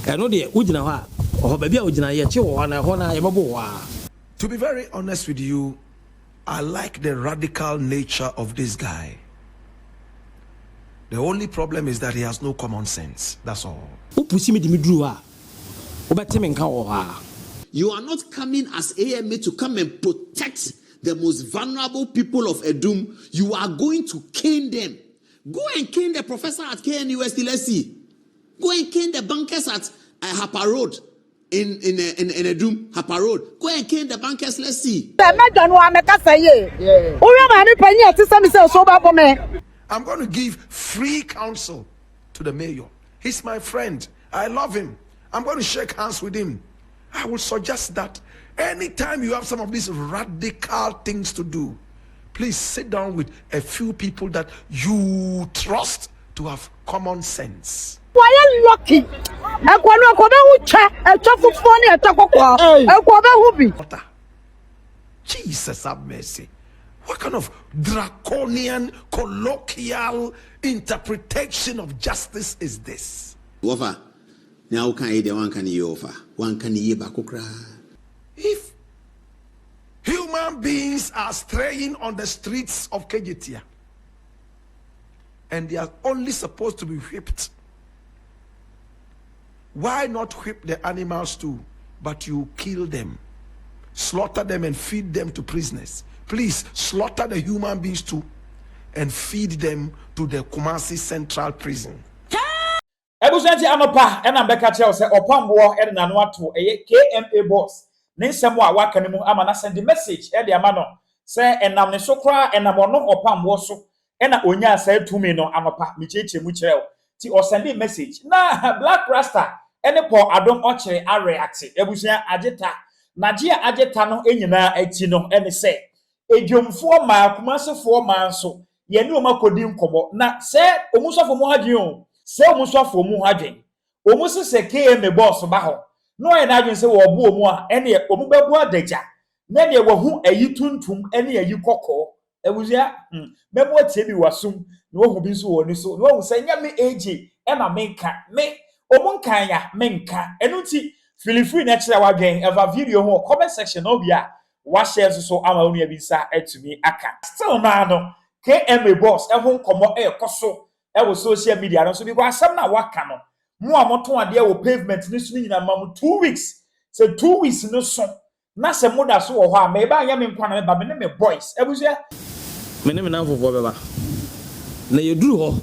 ɛno de ugina hɔ a ɔhɔ baabi a ugina yɛ kye wɔ na hɔ na yɛbɛbɔ hɔ. To be very honest with you, I like the radical nature of this guy. The only problem is that he has no common sense. That's all. You are not coming as AMA to come and protect the most vulnerable people of Adom. You are going to cane them. Go and cane the professor at KNUST. Let's see. Go and cane the bankers at Hapa Road. In Adom, Hapa Road. Go and cane the bankers. Let's see. I'm going to give free counsel to the mayor. He's my friend. I love him. I'm going to shake hands with him. I will suggest that anytime you have some of these radical things to do, please sit down with a few people that you trust to have common sense. Why are you lucky? Jesus have mercy. What kind of draconian, colloquial interpretation of justice is this? Wofa, now can you one can you offer? One can you bakukra? If human beings are straying on the streets of Kejetia and they are only supposed to be whipped, why not whip the animals too? But you kill them, slaughter them and feed them to prisoners. Please slaughter the human beings too and feed them to the Kumasi Central Prison. Ebusanti anopa ena mbeka che se opambo ene nanu ato eye KMA boss ne nsemo a waka ne mu ama na send the message e de ama no se enam ne so kra enam ono opambo so ena onya sa tumi no anopa micheche mu kireo ti o send message na Blakk Rasta ene po Adom Otchere a react ebusan ageta na je ageta no enyina ati no ene se edwomfo ma Kumasefo ma nso ye ne o makodi nkobo na se omusofo mu hadwen se omusofo mu hadwen omusu se KMA boss ba ho no e na adwen se wo bo omu a ene omu bebu adagya na ne wahu ayi tuntum ene ayi kokko ewuzia bebu tie bi wasum na wo hu bi so wo ni so no wo se nya me AJ e na menka me omu nkan ya menka enu ti filifri na kire wadwen eva video ho comment section no bia wa share so ama onu ya bi sa etumi aka still na no KMA boss e ho nkomo e koso e wo social media no so bi kwa asam na waka no mu amoto ade wo pavement ni so nyina mam 2 weeks so 2 weeks no so na se moda so wo ho a me ba nya me nkwa na me ba me ne me boys e buzia me ne me na fofo beba na yeduru ho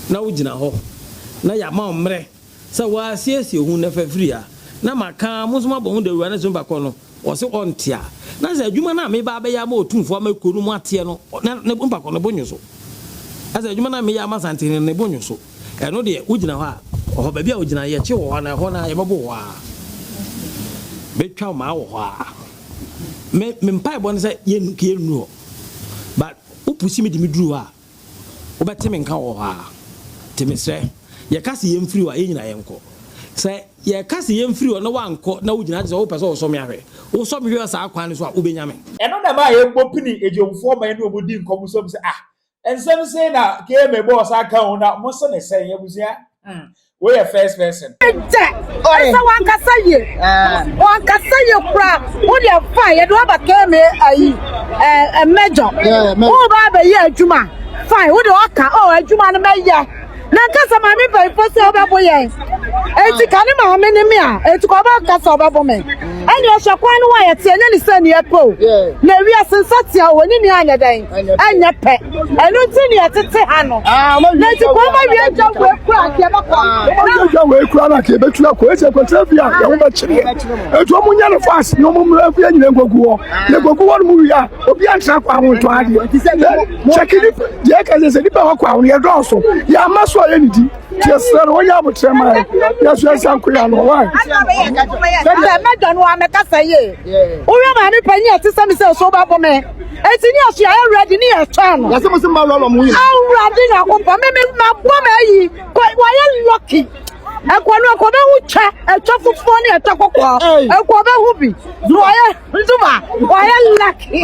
na wo gina ho na ya ma omre se wa siesie hu na fafiri a na maka musuma bo hu de wura na so ba ko no wo se ontia na se adwuma na me ba be ya ma otumfo ma konu mu atie no na mpa ko no bonyo so asa adwuma na me ya ma santene ne bonyo so eno de ugina ho a ɔhɔ baabi a ugina yɛ kye wɔ na hɔ na yɛbɛbɔ hɔ a betwa ma wɔ hɔ a me mpa bɔ ne sɛ yɛ nu but upusi me dimi duru a wobɛte me nka wɔ hɔ a te me srɛ yɛ kase yɛ mfiri wa yɛ nyina yɛ nkɔ sɛ yɛ kase yɛ mfiri wa na wankɔ na ugina sɛ wo pɛ sɛ wo sɔ me ahwɛ wo sɔ me hwɛ saa kwan so a wobɛnya me eno na ma yɛ bopini ejomfo ma ene obodi nkomo so se ensem se na KMA boss aka ho na mo se ne se yɛ buzia we are first person. One can say you cry. What you find? You don't have a KMA a major. Oh, Baba, yeah, Juma. Fine. What do you want? Oh, Juma, Maya. Nankasa mami pa ifosi oba boye. Eti kanima amene mi a eti ko ba kasa oba bome. Ani o sokwan no wa ye tie ne lisa ni epo. Na wi asensati a woni ni anya dan. Anya pe. Enu ti ni etete ha no. Na ti ko ba wi anja ko ekura ke ba ko. Na anja we ekura na ke betua ko ese ko trafia ya wo ba kire. Etu omu nya no fast no mu afia nyina gogu wo. Ne gogu wo mu wi a obi antra kwa ho to ade. Chekini je ka se nipa ho kwa ho ye do so. Ya maso anything. Yes, sir. What you have to say, man? Yes, yes, I'm clear. No, why? I don't know. I'm a cassa. Yeah. Oh, man, if I need to send me so bad for me. It's in your share already near town. That's almost my role. I'm ready now. Maybe my woman. Why are you lucky? I want to go down with chat. fufu ni etokoko e ko be hu bi duoye Zuba oye lucky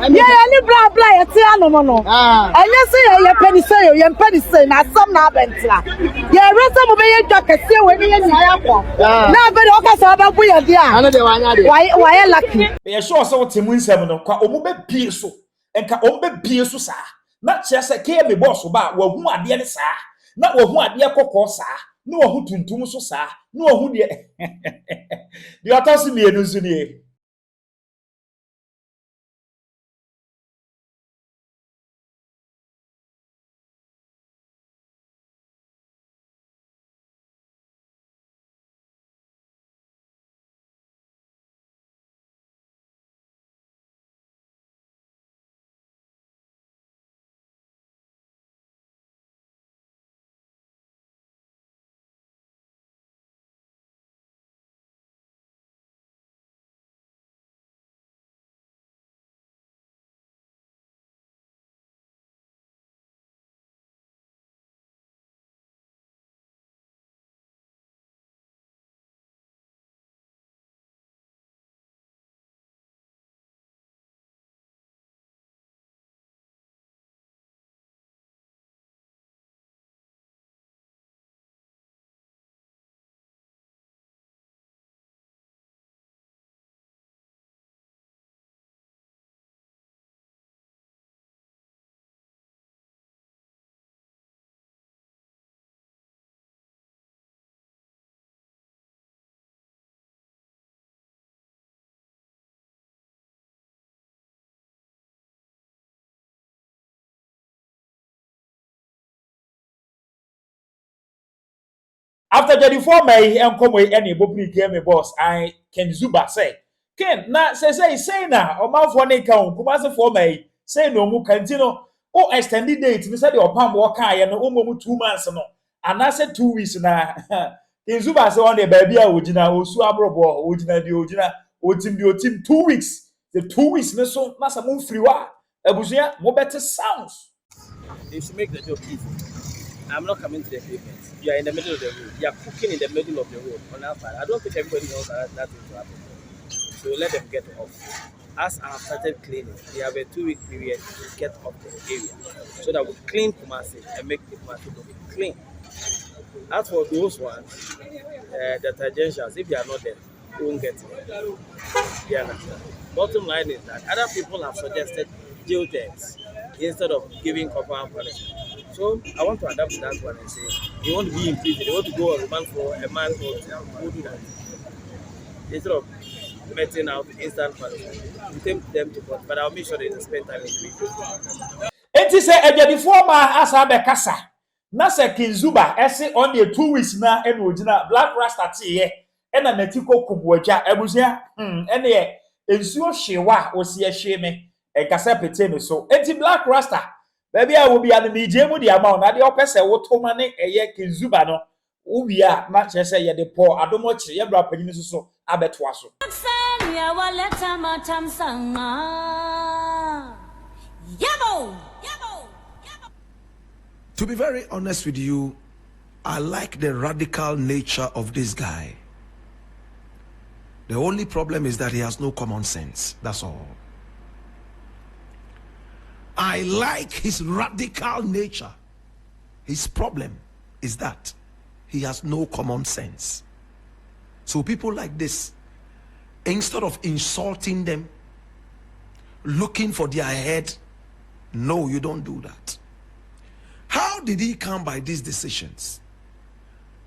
yeah ni bla bla ye ti anu mo no anya say ye penny say na some na bentra ye rese mo be ye dwa kese we ni ye ni akọ na be o ka so ba bu ye dia anu de wanya de why lucky ye sure so temu nsem no kwa omu be bie so enka omu be bie so saa na chese KMA boss ba wa hu ade ne saa na wa hu ade kokọ saa na wa hu tuntum so saa na wa hu de atasi mienu so ni after 24 May enkomo any bobri KMA boss I Ken Zuba say Ken na say na omanfo ne kan kuma se 4 May say no mu kantino o extended date ni say the opam wo kan ye no o mu 2 months no ana say 2 weeks na Ken Zuba say on the baby a ogina osu abrobo ogina di ogina otim 2 weeks the 2 weeks ne so na sa mu free wa abusia mo better sounds They should make the job easy. I'm not coming to the pavement. You are in the middle of the road. You are cooking in the middle of the road on that part. I don't think everybody knows that thing to happen. So let them get off. As I have started cleaning, they have a 2-week period to get off the area so that we clean Kumasi and make the Kumasi clean. As for those ones, the tangentials, if they are not there, we won't get it. You understand? Bottom line is that other people have suggested jail terms instead of giving corporal punishment. So I want to adapt to that one and say, you want to be in prison, you want to go on remand for a month or two, we'll do that. Instead of meting out instant punishment, we take them to court, but I'll make sure they spend time in prison. It is a before ma asa be kasa. Na se Ken Zuba ese on the 2 weeks na eno ogina Blakk Rasta tie e na natiko kubuaja abusia ene ye ensuo hyewa osi ehye me e kasa pete me so enti Blakk Rasta baby a wo bia na ije mu di ama na de opese wo to ma ne eye Ken Zuba no wo bia na chese ye de po Adom Otchere ye bra panyini so abetoa so To be very honest with you, I like the radical nature of this guy. The only problem is that he has no common sense. That's all. I like his radical nature. His problem is that he has no common sense. So people like this, instead of insulting them, looking for their head, no, you don't do that. How did he come by these decisions?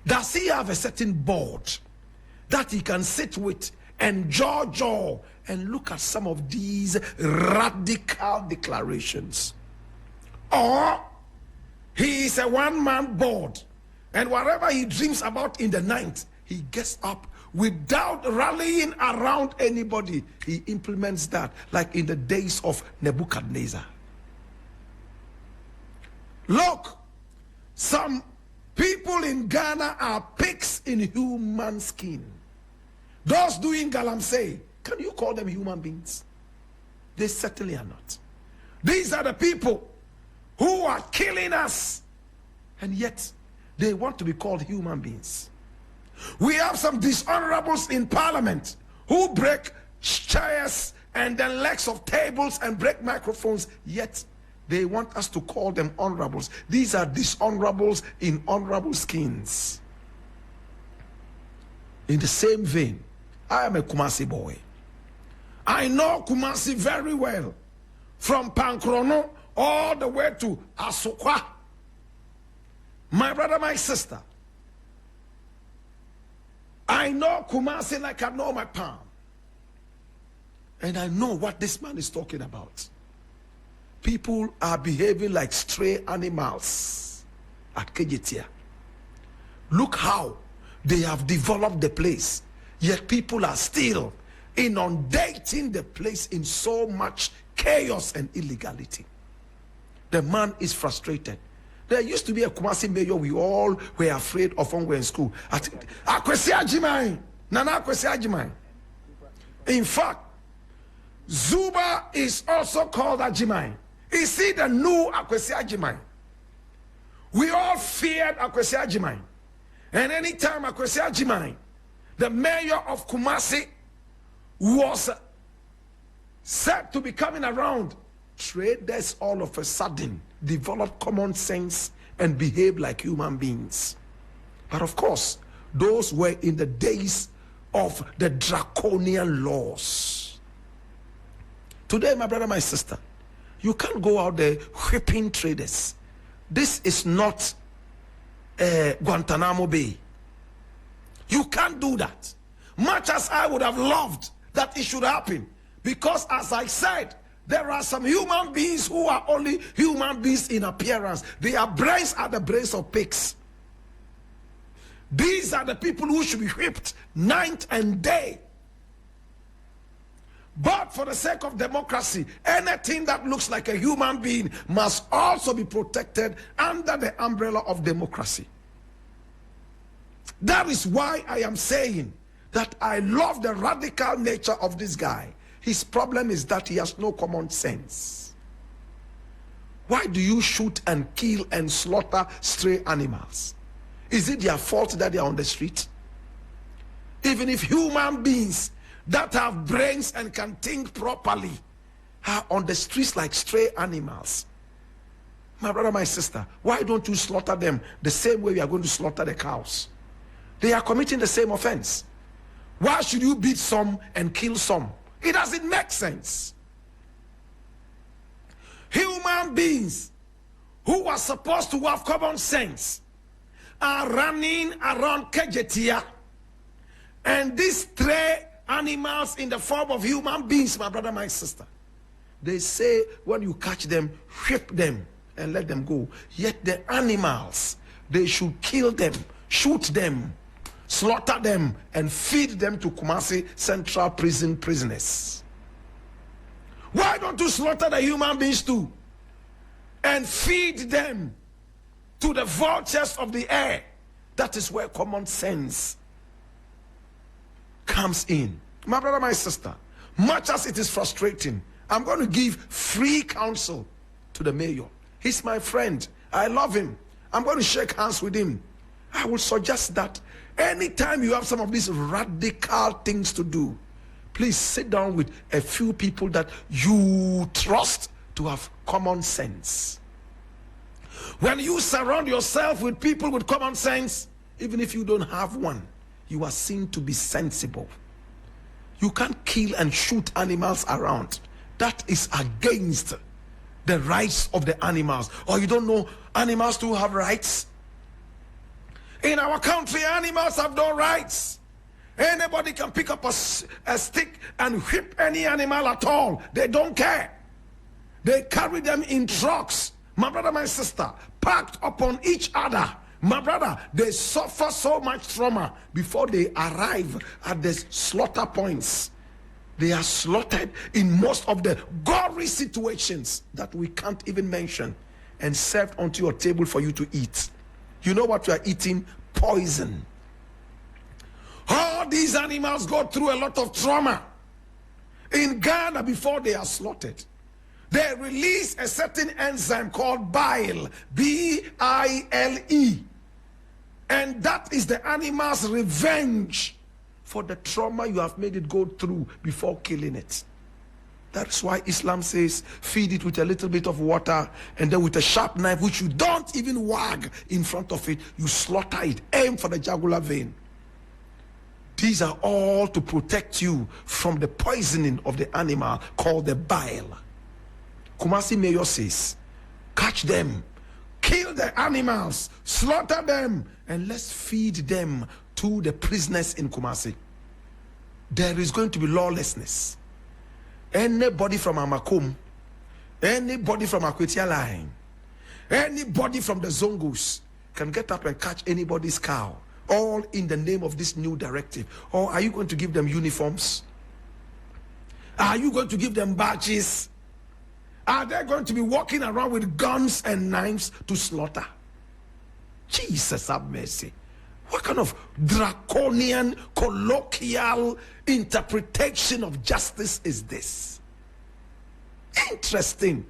Does he have a certain board that he can sit with and jaw and look at some of these radical declarations? Or he is a one-man board, and whatever he dreams about in the night, he gets up without rallying around anybody. He implements that, like in the days of Nebuchadnezzar. Look, some people in Ghana are pigs in human skin. Those doing galamsey, can you call them human beings? They certainly are not. These are the people who are killing us, and yet they want to be called human beings. We have some dishonorables in parliament who break chairs and then legs of tables and break microphones, yet they want us to call them honorables. These are dishonorables in honorable skins. In the same vein, I am a Kumasi boy. I know Kumasi very well, from Pankrono all the way to Asokwa. My brother, my sister, I know Kumasi like I know my palm. And I know what this man is talking about. People are behaving like stray animals at Kejetia. Look how they have developed the place, yet people are still inundating the place in so much chaos and illegality. The man is frustrated. There used to be a Kumasi mayor we all were afraid of when we were in school. Akwesi Agyeman. Nana Akwesi Agyeman. In fact, Zuba is also called Agyeman. Is he the new Akwesi Agyeman? We all feared Akwesi Agyeman. And anytime Akwesi Agyeman, the mayor of Kumasi, was said to be coming around, traders all of a sudden developed common sense and behaved like human beings. But of course, those were in the days of the draconian laws. Today, my brother, my sister, you can't go out there whipping traders. This is not Guantanamo Bay. You can't do that. Much as I would have loved that it should happen, because as I said, there are some human beings who are only human beings in appearance. Their brains are the brains of pigs. These are the people who should be whipped night and day. But for the sake of democracy, anything that looks like a human being must also be protected under the umbrella of democracy. That is why I am saying that I love the radical nature of this guy. His problem is that he has no common sense. Why do you shoot and kill and slaughter stray animals? Is it their fault that they are on the street? Even if human beings that have brains and can think properly are on the streets like stray animals. My brother, my sister, why don't you slaughter them the same way we are going to slaughter the cows? They are committing the same offense. Why should you beat some and kill some? It doesn't make sense. Human beings who are supposed to have common sense are running around Kejetia, and these stray animals in the form of human beings, my brother, my sister, they say when you catch them, whip them and let them go. Yet the animals, they should kill them, shoot them, slaughter them, and feed them to Kumasi Central Prison prisoners. Why don't you slaughter the human beings too and feed them to the vultures of the air? That is where common sense comes in. My brother, my sister, much as it is frustrating, I'm going to give free counsel to the mayor. He's my friend. I love him. I'm going to shake hands with him. I will suggest that anytime you have some of these radical things to do, please sit down with a few people that you trust to have common sense. When you surround yourself with people with common sense, even if you don't have one, you are seen to be sensible. You can't kill and shoot animals around. That is against the rights of the animals. Or you don't know animals do have rights? In our country, animals have no rights. Anybody can pick up a stick and whip any animal at all. They don't care. They carry them in trucks, my brother, my sister, packed upon each other. My brother, they suffer so much trauma before they arrive at the slaughter points. They are slaughtered in most of the gory situations that we can't even mention and served onto your table for you to eat. You know what you are eating? Poison. All these animals go through a lot of trauma. In Ghana, before they are slaughtered, they release a certain enzyme called bile, B-I-L-E. And that is the animal's revenge for the trauma you have made it go through before killing it. That's why Islam says, feed it with a little bit of water, and then with a sharp knife, which you don't even wag in front of it, you slaughter it, aim for the jugular vein. These are all to protect you from the poisoning of the animal called the bile. Kumasi Mayor says, catch them, kill the animals, slaughter them, and let's feed them to the prisoners in Kumasi. There is going to be lawlessness. Anybody from Amakum, anybody from Akwetia Line, anybody from the Zongus can get up and catch anybody's cow, all in the name of this new directive. Or are you going to give them uniforms? Are you going to give them badges? Are they going to be walking around with guns and knives to slaughter? Jesus have mercy. What kind of draconian, colloquial interpretation of justice is this? Interesting.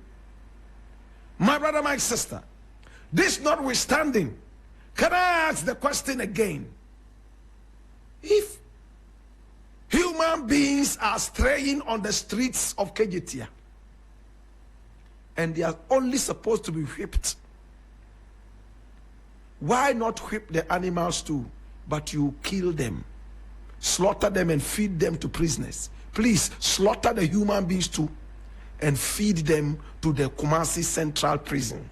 My brother, my sister, this notwithstanding, can I ask the question again? If human beings are straying on the streets of Kejetia, and they are only supposed to be whipped, why not whip the animals too, but you kill them, slaughter them and feed them to prisoners? Please slaughter the human beings too and feed them to the Kumasi Central Prison.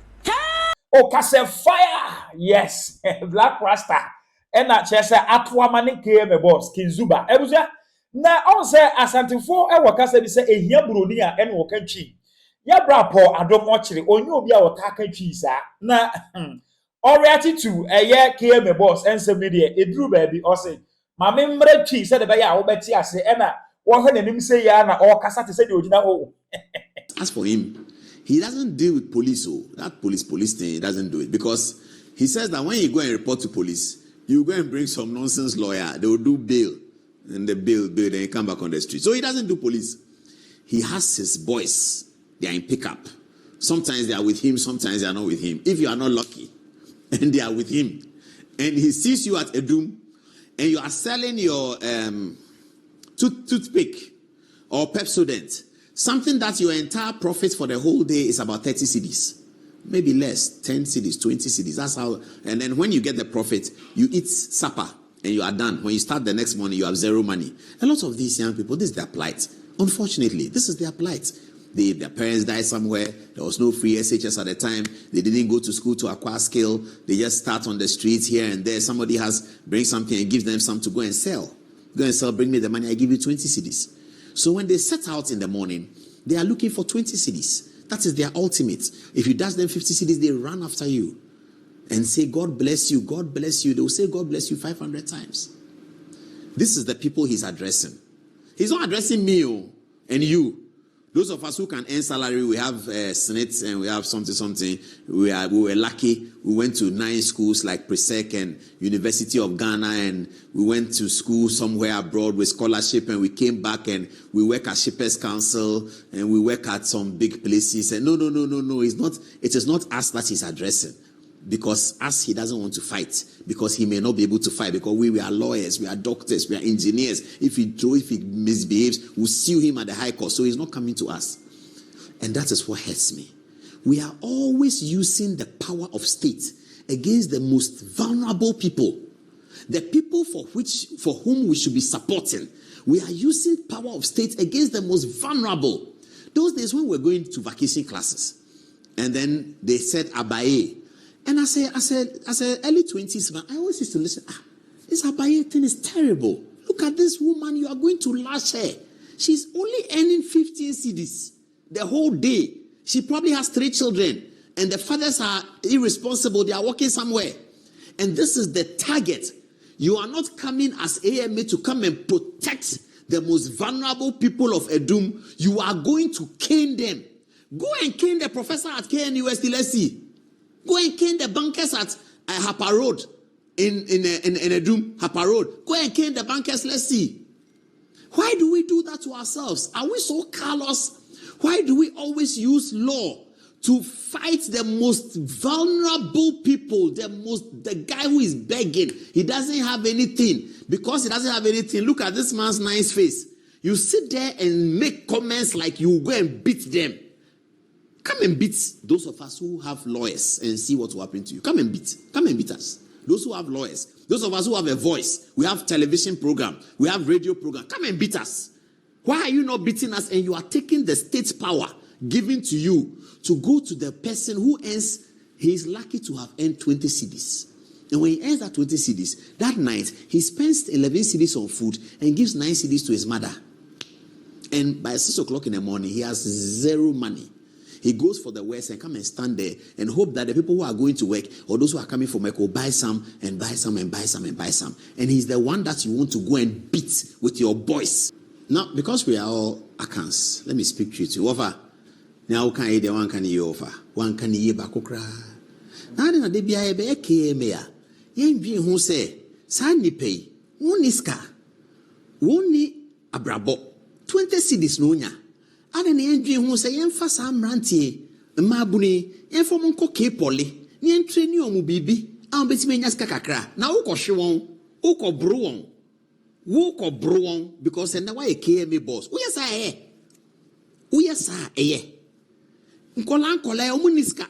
Oh, Kase fire! Yes, Blakk Rasta. And that chese atwa mani KMA boss, King Zuba. Ebuja, na on se asantifo e wakase bi se ehia buroni a ene wokanchi. Ya bra po Adom Otchere onye obi a wotaka twi sa na already to eye KMA boss ensem media eduru ba bi o se ma me mra twi se de be ya wo beti ase e na wo hwe nanim se ya na o kasa te se de ogina ho. As for him, he doesn't deal with police. Oh, that police thing, he doesn't do it, because he says that when you go and report to police, you go and bring some nonsense lawyer, they will do bail, and the bail, then you come back on the street. So he doesn't do police. He has his boys. They are in pickup. Sometimes they are with him, sometimes they are not with him. If you are not lucky, and they are with him, and he sees you at Adom, and you are selling your toothpick or Pepsodent, something that your entire profit for the whole day is about 30 cedis, maybe less, 10 cedis, 20 cedis. That's how. And then when you get the profit, you eat supper and you are done. When you start the next morning, you have zero money. A lot of these young people, this is their plight. Unfortunately, this is their plight. Their parents died somewhere. There was no free SHS at the time. They didn't go to school to acquire skill. They just start on the streets here and there. Somebody brings something and gives them some to go and sell. Go and sell, bring me the money, I give you 20 cedis. So when they set out in the morning, they are looking for 20 cedis. That is their ultimate. If you dash them 50 cedis, they run after you and say, God bless you, God bless you. They will say, God bless you 500 times. This is the people he's addressing. He's not addressing me and you. Those of us who can earn salary, we have SNIT and we have something. We were lucky. We went to 9 schools like Presec and University of Ghana, and we went to school somewhere abroad with scholarship, and we came back and we work at Shippers Council and we work at some big places. And no. It is not us that he's addressing, because us, he doesn't want to fight, because he may not be able to fight, because we are lawyers, we are doctors, we are engineers. If he misbehaves, we'll sue him at the High Court. So he's not coming to us. And that is what hurts me. We are always using the power of state against the most vulnerable people, the people for whom we should be supporting. We are using power of state against the most vulnerable. Those days when we were going to vacation classes, and then they said Abaye. And I said, early 20s, man, I always used to listen. This Abaye thing is terrible. Look at this woman, you are going to lash her. She's only earning 15 cedis the whole day. She probably has 3 children, and the fathers are irresponsible. They are working somewhere. And this is the target. You are not coming as AMA to come and protect the most vulnerable people of Adom. You are going to cane them. Go and cane the professor at KNUST, let's see. Go and cane the bankers at Hapa Road in Adom, Hapa Road. Go and cane the bankers, let's see. Why do we do that to ourselves? Are we so callous? Why do we always use law to fight the most vulnerable people, the guy who is begging. He doesn't have anything. Because he doesn't have anything, look at this man's nice face. You sit there and make comments like you go and beat them. Come and beat those of us who have lawyers and see what will happen to you. Come and beat us. Those who have lawyers, those of us who have a voice, we have television program, we have radio program. Come and beat us. Why are you not beating us? And you are taking the state's power given to you to go to the person who earns, he is lucky to have earned 20 cedis. And when he earns that 20 cedis, that night, he spends 11 cedis on food and gives 9 cedis to his mother. And by 6 o'clock in the morning, he has zero money. He goes for the West and come and stand there and hope that the people who are going to work or those who are coming from work will buy some and buy some and buy some and buy some. And he's the one that you want to go and beat with your boys. Now, because we are all accounts, let me speak to you. Offer. Now, can you one can you offer? One can you bakokra? Now, then, they be a KMA. Yen be who say, Sandy pay, one iska, one ni abrabo, 20 cedis nonya. Ada na yendwe hu se yemfa sa mrantie mabuni yemfa monko kepoli ni entreni omu bibi a betime nya ska kakra na ukɔhwe wɔn ukɔbro wɔn because na why KMA boss uya sa nkola omu niska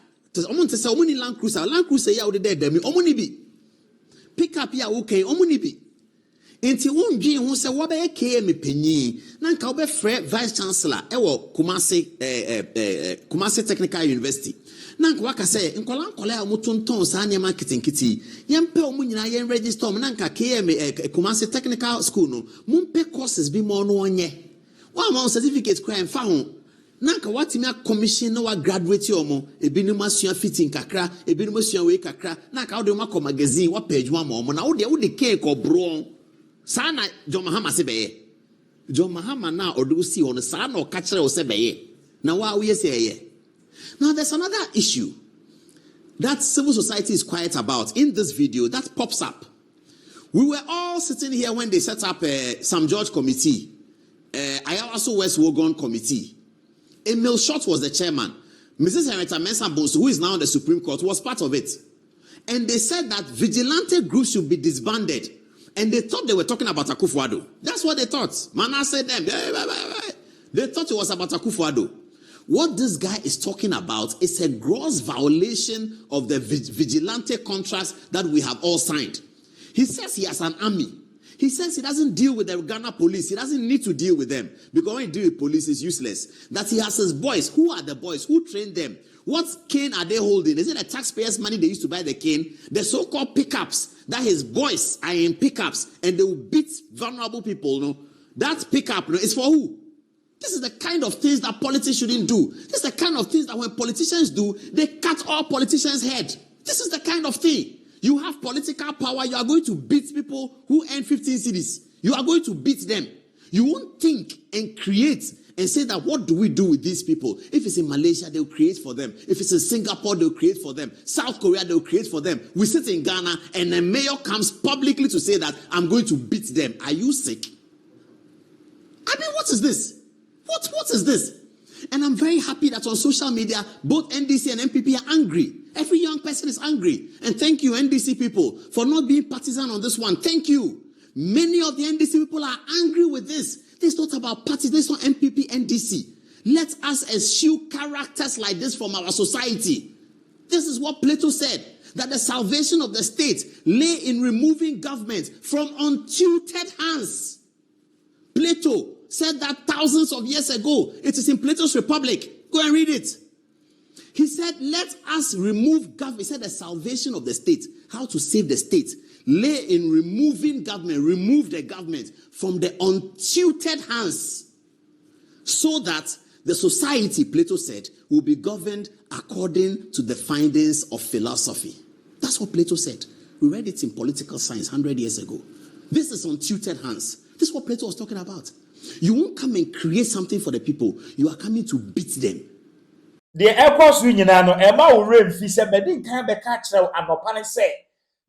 omu ntese omu ni Land Cruiser ya wo de dami omu ni bi pick up ya okay omu ni bi enti wondwe hu se wo be KMA panyi na nka wo be frɛ vice chancellor ewo Kumasi Technical University na nka waka se nkola ya mutonton sa nyama kitinkiti yempe omu nyina yen register na nka KMA Kumasi Technical School no mumpe courses bi mo no onye wa ma certificate crime fa ho na nka watimi a commission na wa graduate omo ebinim asua fitting kakra ebinim asua we kakra na nka wo de makɔ magazine wa page wa mo na wo de cake obro Sana John Mahama sebeye. John Mahama na odusi on sana o kachere o sebeye. Na wa we say. Now there's another issue that civil society is quiet about in this video that pops up. We were all sitting here when they set up Sam George committee. I also West Wogon committee. Emil Short was the chairman. Mrs. Henrietta Mensah Bonsu, who is now in the Supreme Court, was part of it. And they said that vigilante groups should be disbanded. And they thought they were talking about Akufo-Addo. That's what they thought. Mana said them. They thought it was about Akufo-Addo. What this guy is talking about is a gross violation of the vigilante contracts that we have all signed. He says he has an army. He says he doesn't deal with the Ghana police. He doesn't need to deal with them. Because when you deal with police, it's useless. That he has his boys. Who are the boys? Who trained them? What cane are they holding? Is it the taxpayers' money they used to buy the cane? The so-called pickups that his boys are in pickups and they will beat vulnerable people. No, that pickup is for who? This is the kind of things that politicians shouldn't do. This is the kind of things that when politicians do, they cut all politicians' head. This is the kind of thing. You have political power. You are going to beat people who earn 15 cedis. You are going to beat them. You won't think and create and say that what do we do with these people? If it's in Malaysia, they'll create for them. If it's in Singapore, they'll create for them. South Korea, they'll create for them. We sit in Ghana and the mayor comes publicly to say that I'm going to beat them. Are you sick? I mean, what is this? What is this? And I'm very happy that on social media, both NDC and MPP are angry. Every young person is angry. And thank you, NDC people, for not being partisan on this one. Thank you. Many of the NDC people are angry with this. This is not about parties. This is not MPP, NDC. Let us eschew characters like this from our society. This is what Plato said, that the salvation of the state lay in removing government from untutored hands. Plato said that thousands of years ago. It is in Plato's Republic. Go and read it. He said, let us remove government. He said the salvation of the state, how to save the state, lay in removing government, remove the government from the untutored hands so that the society, Plato said, will be governed according to the findings of philosophy. That's what Plato said. We read it in political science 100 years ago. This is untutored hands. This is what Plato was talking about. You won't come and create something for the people. You are coming to beat them. The airports union no Emma will rain fi se medin kan be ka kire anopane se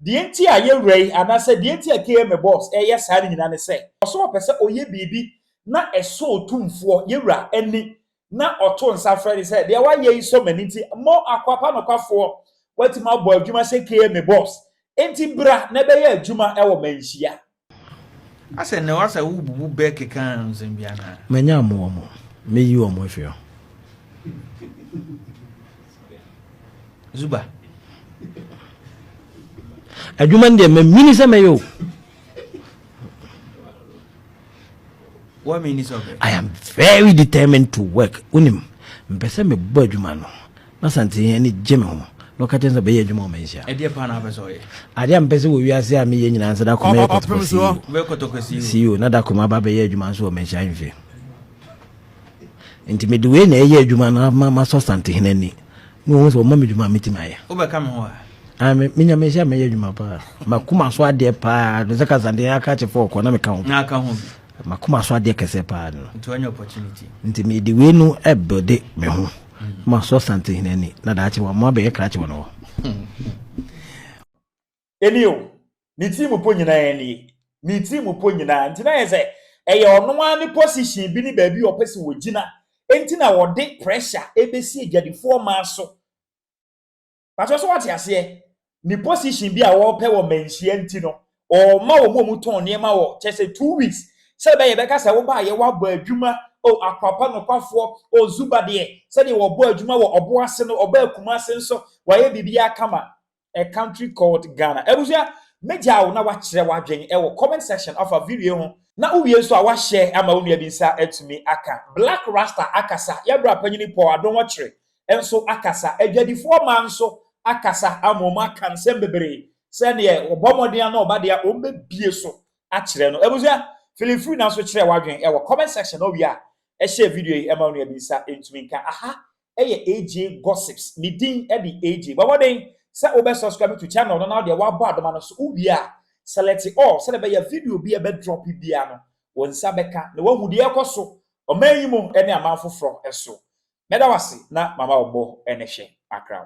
the enti aye ray and I said the enti KMA boss yes sa nyina ne se so pese oye bibi na eso tumfo yewura eni na oto nsa frɛ say de wa ye so mani nti mo akwapa no kwafo watima bɔ adwuma sɛ KMA boss enti bra na be ye adwuma e wo manhia ase ne wasa wo bubu be kekan nzembia na manya mo meyi wo mo afio Zuba adwuma ndie me mini se meyo. What means of it? I am very determined to work. Unim, mpese me bo adwuma no. Na sante ani geme ho. No ka tenza be adwuma o menhia. E dia pa na abeso ye. Ade mpese wo wiase a me ye nyina nsa da koma ye kotokosi. We kotokosi. See you na da koma ba be ye adwuma nso o menhia nfi. Enti me de we na ye adwuma na ma so sante hinani. No wo so ma me adwuma metima ye. Wo be ka me ho a. Me nya menhia me ye adwuma pa. Makuma so ade pa, do zaka zande aka chefo ko na me ka ho. Na ka ho. Makuma so ade kese pa no. To any opportunity. Nti me de we no ebode me ho. Ma so sante hinani na da achi wa mo be ye krachi wono. Enio ni team po nyina eni ni team po nyina nti na ye say eye ono ani position bi ni ba bi opese wo gina enti na wo de pressure ebesi adwadifo ma so pato so what ase ni position bi a wo pe wo manhia enti no o ma wo mu ton ne ma wo che say 2 weeks say be ye be ka say wo ba ye wa bo adwuma o akwapa no kwafo o Zuba de say de wo bo adwuma wo obo ase no oba akuma ase nso wa ye bibia kama a country called Ghana. Ebusia meja wo na wa kire wa dwen e wo comment section of a video ho na uwie so a wa share ama wonu abinsa etumi aka Blakk Rasta akasa ya bra panyini po Adom Otchere enso akasa adwadifo ma nso akasa amoma kan sembebere se ne obomodea na obadea ombe bie so akire no ebusia feel free na so kire wa dwen e wo comment section no wi a e share video yi ama wonu abinsa etumi nka aha eye AJ gossips ni din e di AJ baboden say obe subscribe to channel no now dey wa bo adoma no so ubia select all say be ya video bi e be drop bia no wonsa beka na wahu de ekoso o manyi mu ene amanfoforo eso meda wase na mama obo ene hwe akra